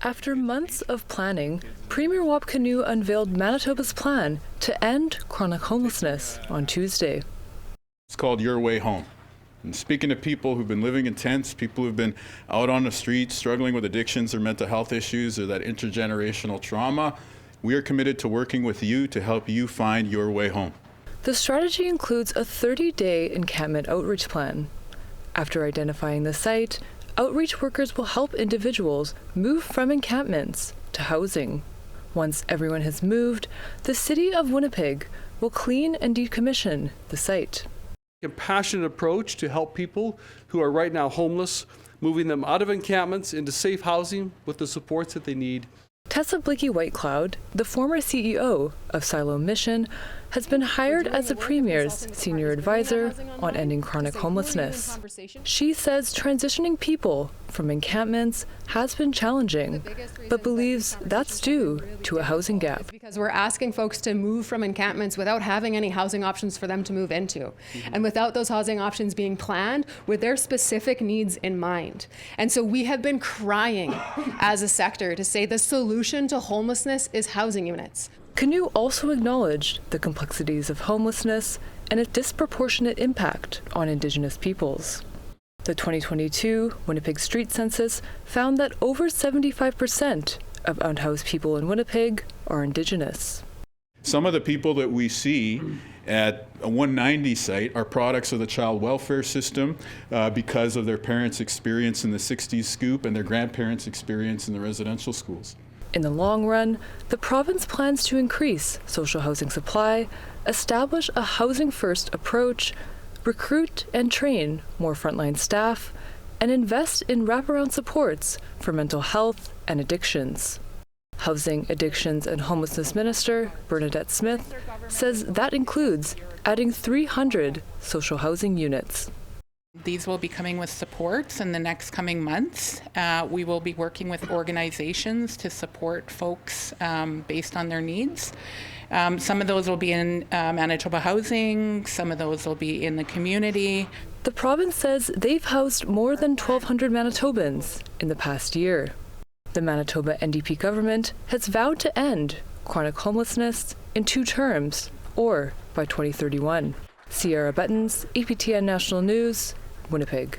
After months of planning, Premier Wab Kinew unveiled Manitoba's plan to end chronic homelessness on Tuesday. It's called Your Way Home. And speaking to people who've been living in tents, people who've been out on the streets struggling with addictions or mental health issues or that intergenerational trauma, we are committed to working with you to help you find your way home. The strategy includes a 30-day encampment outreach plan. After identifying the site, outreach workers will help individuals move from encampments to housing. Once everyone has moved, the City of Winnipeg will clean and decommission the site. Compassionate approach to help people who are right now homeless, moving them out of encampments into safe housing with the supports that they need. Tessa Blakey-Whitecloud, the former CEO of Silo Mission, has been hired as the Premier's senior advisor on ending chronic homelessness. She says transitioning people from encampments has been challenging, but believes that's due to a housing gap. Because we're asking folks to move from encampments without having any housing options for them to move into, and without those housing options being planned with their specific needs in mind. And so we have been crying as a sector to say the solution to homelessness is housing units. Kinew also acknowledged the complexities of homelessness and its disproportionate impact on Indigenous peoples. The 2022 Winnipeg Street Census found that over 75% of unhoused people in Winnipeg are Indigenous. Some of the people that we see at a 190 site are products of the child welfare system because of their parents' experience in the 60s scoop and their grandparents' experience in the residential schools. In the long run, the province plans to increase social housing supply, establish a housing-first approach, recruit and train more frontline staff, and invest in wraparound supports for mental health and addictions. Housing, Addictions and Homelessness Minister Bernadette Smith says that includes adding 300 social housing units. These will be coming with supports in the next coming months. We will be working with organizations to support folks based on their needs. Some of those will be in Manitoba Housing, some of those will be in the community. The province says they've housed more than 1,200 Manitobans in the past year. The Manitoba NDP government has vowed to end chronic homelessness in 2 terms, or by 2031. Sierra Buttons, APTN National News, Winnipeg.